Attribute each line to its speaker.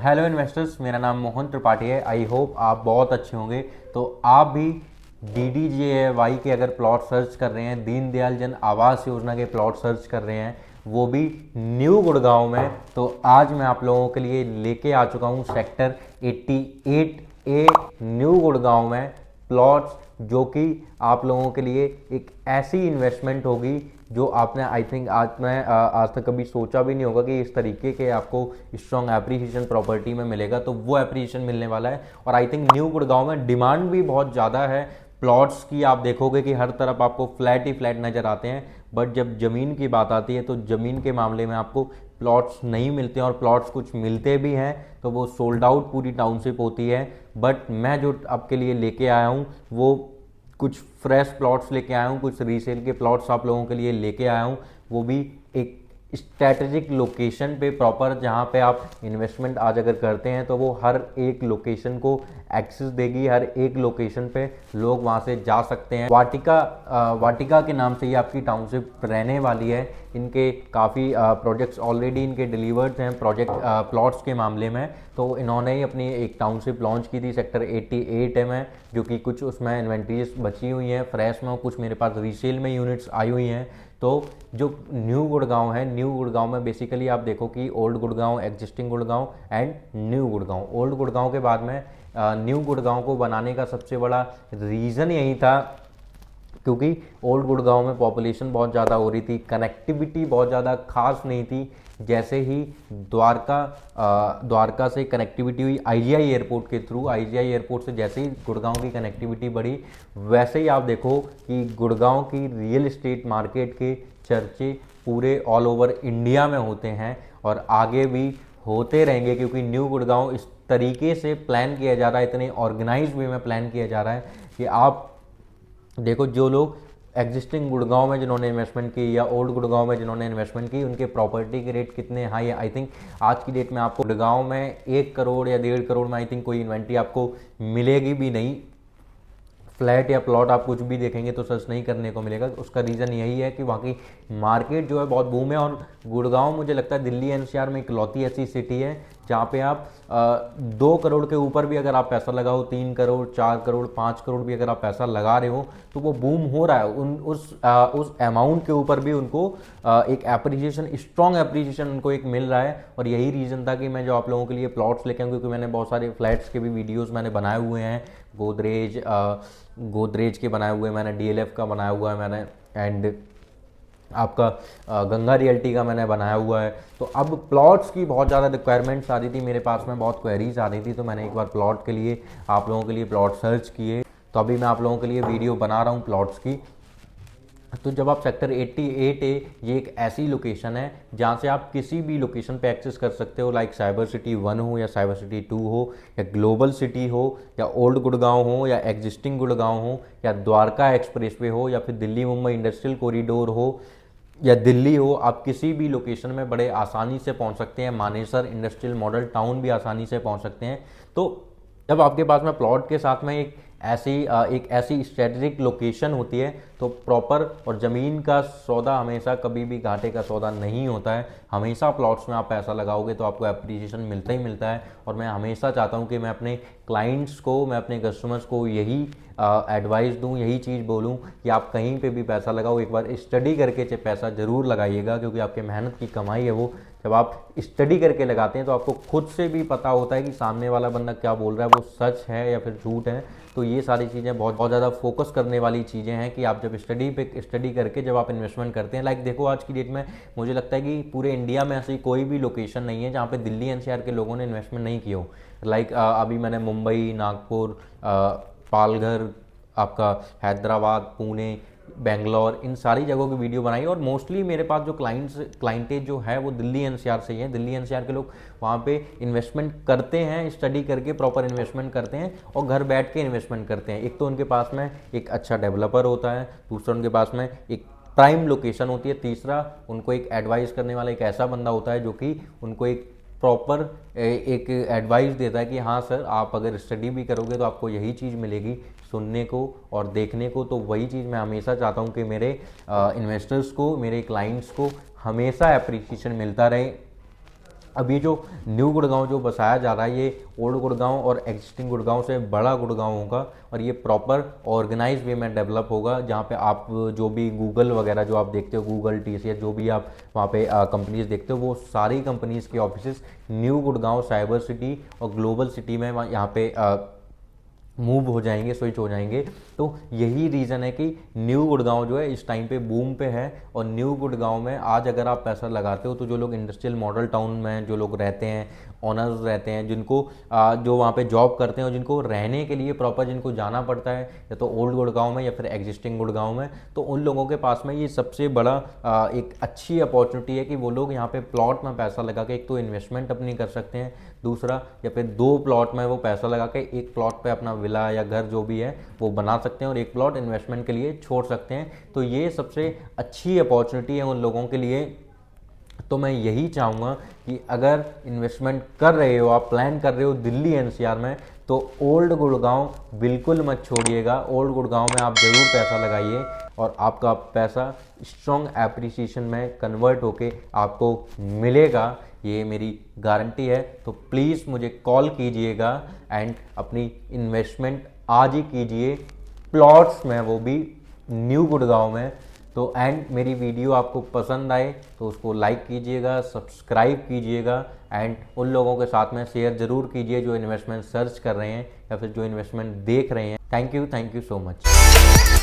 Speaker 1: Hello investors, मेरा नाम मोहन त्रिपाठी है। आई होप आप बहुत अच्छे होंगे। तो आप भी DDGAY के अगर प्लॉट सर्च कर रहे हैं, दीनदयाल जन आवास योजना के प्लॉट सर्च कर रहे हैं, वो भी न्यू गुड़गांव में, तो आज मैं आप लोगों के लिए लेके आ चुका हूँ सेक्टर 88A न्यू गुड़गांव में प्लॉट्स, जो कि आप लोगों के लिए एक ऐसी इन्वेस्टमेंट होगी जो आपने आई थिंक आज तक कभी सोचा भी नहीं होगा कि इस तरीके के आपको स्ट्रॉन्ग एप्रिसिएशन प्रॉपर्टी में मिलेगा। तो वो एप्रिसिएशन मिलने वाला है। और आई थिंक न्यू गुड़गांव में डिमांड भी बहुत ज़्यादा है प्लॉट्स की। आप देखोगे कि हर तरफ आपको फ्लैट ही फ्लैट नज़र आते हैं, बट जब ज़मीन की बात आती है तो ज़मीन के मामले में आपको प्लॉट्स नहीं मिलते हैं, और प्लॉट्स कुछ मिलते भी हैं तो वो सोल्ड आउट पूरी टाउनशिप होती है। बट मैं जो आपके लिए लेके आया हूँ वो कुछ फ्रेश प्लॉट्स लेके आया हूँ, कुछ रीसेल के प्लॉट्स आप लोगों के लिए लेके आया हूँ, वो भी एक स्ट्रैटेजिक लोकेशन पे प्रॉपर, जहाँ पे आप इन्वेस्टमेंट आज अगर करते हैं तो वो हर एक लोकेशन को एक्सेस देगी। हर एक लोकेशन पे लोग वहाँ से जा सकते हैं। वाटिका के नाम से ये आपकी टाउनशिप रहने वाली है। इनके काफ़ी प्रोजेक्ट्स ऑलरेडी इनके डिलीवर्ड हैं प्रोजेक्ट प्लॉट्स के मामले में। तो इन्होंने ही अपनी एक टाउनशिप लॉन्च की थी सेक्टर 88 में, जो कि कुछ उसमें इन्वेंट्रीज बची हुई हैं फ्रेश में, कुछ मेरे पास रीसेल में यूनिट्स आई हुई हैं। तो जो न्यू गुड़गांव है, न्यू गुड़गांव में बेसिकली आप देखो कि old Gurgaon, existing Gurgaon and new Gurgaon. Old Gurgaon के बाद में न्यू गुड़गांव को बनाने का सबसे बड़ा रीज़न यही था क्योंकि ओल्ड गुड़गांव में पॉपुलेशन बहुत ज़्यादा हो रही थी, कनेक्टिविटी बहुत ज़्यादा खास नहीं थी। जैसे ही द्वारका से कनेक्टिविटी हुई IGI एयरपोर्ट के थ्रू, IGI एयरपोर्ट से जैसे ही गुड़गांव की कनेक्टिविटी बढ़ी, वैसे ही आप देखो कि गुड़गांव की रियल इस्टेट मार्केट के चर्चे पूरे ऑल ओवर इंडिया में होते हैं और आगे भी होते रहेंगे, क्योंकि न्यू गुड़गांव इस तरीके से प्लान किया जा रहा है, इतने ऑर्गेनाइज वे में प्लान किया जा रहा है कि आप देखो, जो लोग एग्जिस्टिंग गुड़गांव में जिन्होंने इन्वेस्टमेंट की या ओल्ड गुड़गांव में जिन्होंने इन्वेस्टमेंट की, उनके प्रॉपर्टी के रेट कितने हाई है। आई थिंक आज की डेट में आपको गुड़गांव में 1 करोड़ या 1.5 करोड़ में आई थिंक कोई इन्वेंट्री आपको मिलेगी भी नहीं। फ्लैट या प्लॉट आप कुछ भी देखेंगे तो सर्च नहीं करने को मिलेगा। उसका रीज़न यही है कि वहाँ की मार्केट जो है बहुत बूम है। और गुड़गांव मुझे लगता है दिल्ली NCR में इकलौती ऐसी सिटी है जहाँ पे आप 2 करोड़ के ऊपर भी अगर आप पैसा लगाओ, 3 करोड़ 4 करोड़ 5 करोड़ भी अगर आप पैसा लगा रहे हो तो वो बूम हो रहा है। उस अमाउंट के ऊपर भी उनको एक एप्रिसिएशन, स्ट्रॉन्ग एप्रिसिएशन उनको एक मिल रहा है। और यही रीज़न था कि मैं जो आप लोगों के लिए प्लॉट्स लेके आऊँ, क्योंकि मैंने बहुत सारे फ्लैट्स के भी वीडियोज़ मैंने बनाए हुए हैं। गोदरेज के बनाए हुए मैंने, DLF का बनाया हुआ है मैंने, एंड आपका गंगा रियल्टी का मैंने बनाया हुआ है। तो अब प्लॉट्स की बहुत ज़्यादा रिक्वायरमेंट्स आ रही थी मेरे पास में, बहुत क्वेरीज आ रही थी, तो मैंने एक बार प्लॉट के लिए आप लोगों के लिए प्लॉट सर्च किए। तो अभी मैं आप लोगों के लिए वीडियो बना रहा हूँ प्लॉट्स की। तो जब आप सेक्टर 88A, ये एक ऐसी लोकेशन है जहाँ से आप किसी भी लोकेशन पे एक्सेस कर सकते हो, लाइक साइबर सिटी 1 हो या साइबर सिटी 2 हो या ग्लोबल सिटी हो या ओल्ड गुड़गांव हो या एग्जिस्टिंग गुड़गांव हो या द्वारका एक्सप्रेसवे हो या फिर दिल्ली मुंबई इंडस्ट्रियल कॉरिडोर हो या दिल्ली हो। आप किसी भी लोकेशन में बड़े आसानी से पहुंच सकते हैं। मानेसर इंडस्ट्रियल मॉडल टाउन भी आसानी से पहुंच सकते हैं। तो जब आपके पास में प्लॉट के साथ में एक ऐसी स्ट्रेटेजिक लोकेशन होती है तो प्रॉपर, और ज़मीन का सौदा हमेशा कभी भी घाटे का सौदा नहीं होता है। हमेशा प्लॉट्स में आप पैसा लगाओगे तो आपको एप्रिसिएशन मिलता ही मिलता है। और मैं हमेशा चाहता हूँ कि मैं अपने क्लाइंट्स को, मैं अपने कस्टमर्स को यही एडवाइस दूँ, यही चीज़ बोलूँ कि आप कहीं पे भी पैसा लगाओ, एक बार स्टडी करके पैसा ज़रूर लगाइएगा, क्योंकि आपके मेहनत की कमाई है वो। जब आप स्टडी करके लगाते हैं तो आपको खुद से भी पता होता है कि सामने वाला बंदा क्या बोल रहा है वो सच है या फिर झूठ है। तो ये सारी चीज़ें बहुत ज़्यादा फोकस करने वाली चीज़ें हैं कि आप जब स्टडी करके जब आप इन्वेस्टमेंट करते हैं, लाइक देखो आज की डेट में मुझे लगता है कि पूरे इंडिया में ऐसी कोई भी लोकेशन नहीं है जहाँ पे दिल्ली NCR के लोगों ने इन्वेस्टमेंट नहीं किया हो। लाइक अभी मैंने मुंबई, नागपुर, पालघर, आपका हैदराबाद, पुणे, बेंगलोर, इन सारी जगहों की वीडियो बनाई। और मोस्टली मेरे पास जो क्लाइंटेज जो है वो दिल्ली NCR से ही है। दिल्ली NCR के लोग वहाँ पे इन्वेस्टमेंट करते हैं, स्टडी करके प्रॉपर इन्वेस्टमेंट करते हैं और घर बैठ के इन्वेस्टमेंट करते हैं। एक तो उनके पास में एक अच्छा डेवलपर होता है, दूसरा उनके पास में एक प्राइम लोकेशन होती है, तीसरा उनको एक एडवाइस करने वाला एक ऐसा बंदा होता है जो कि उनको एक प्रॉपर एक एडवाइस देता है कि हाँ सर, आप अगर स्टडी भी करोगे तो आपको यही चीज़ मिलेगी सुनने को और देखने को। तो वही चीज़ मैं हमेशा चाहता हूँ कि मेरे इन्वेस्टर्स को, मेरे क्लाइंट्स को हमेशा एप्रिसिएशन मिलता रहे। अब ये जो न्यू गुड़गांव जो बसाया जा रहा है, ये ओल्ड गुड़गांव और एग्जिस्टिंग गुड़गांव से बड़ा गुड़गांव होगा और ये प्रॉपर ऑर्गेनाइज वे में डेवलप होगा, जहाँ पे आप जो भी गूगल वगैरह जो आप देखते हो, गूगल, TCS, जो भी आप वहाँ पे कंपनीज देखते हो, वो सारी कंपनीज के offices new Gurgaon cyber city और ग्लोबल सिटी में यहाँ पे मूव हो जाएंगे, स्विच हो जाएंगे। तो यही रीज़न है कि न्यू गुड़गांव जो है इस टाइम पे बूम पे है। और न्यू गुड़गांव में आज अगर आप पैसा लगाते हो तो जो लोग इंडस्ट्रियल मॉडल टाउन में जो लोग रहते हैं, ऑनर्स रहते हैं, जिनको जो वहाँ पे जॉब करते हैं और जिनको रहने के लिए प्रॉपर जिनको जाना पड़ता है या तो ओल्ड गुड़गांव में या फिर एग्जिस्टिंग गुड़गांव में, तो उन लोगों के पास में ये सबसे बड़ा एक अच्छी अपॉर्चुनिटी है कि वो लोग यहाँ पे प्लॉट में पैसा लगा के एक तो इन्वेस्टमेंट अपनी कर सकते हैं, दूसरा या फिर 2 प्लॉट में वो पैसा लगा के एक प्लॉट पे अपना विला या घर जो भी है वो बना सकते हैं और एक प्लॉट इन्वेस्टमेंट के लिए छोड़ सकते हैं। तो ये सबसे अच्छी अपॉर्चुनिटी है उन लोगों के लिए। तो मैं यही चाहूँगा कि अगर इन्वेस्टमेंट कर रहे हो, आप प्लान कर रहे हो दिल्ली NCR में, तो ओल्ड गुड़गांव बिल्कुल मत छोड़िएगा। ओल्ड गुड़गांव में आप ज़रूर पैसा लगाइए और आपका पैसा स्ट्रॉन्ग एप्रिसिएशन में कन्वर्ट होके आपको मिलेगा, ये मेरी गारंटी है। तो प्लीज़ मुझे कॉल कीजिएगा एंड अपनी इन्वेस्टमेंट आज ही कीजिए प्लॉट्स में, वो भी न्यू गुड़गांव में। तो एंड मेरी वीडियो आपको पसंद आए तो उसको लाइक कीजिएगा, सब्सक्राइब कीजिएगा एंड उन लोगों के साथ में शेयर ज़रूर कीजिए जो इन्वेस्टमेंट सर्च कर रहे हैं या फिर जो इन्वेस्टमेंट देख रहे हैं। Thank you so much.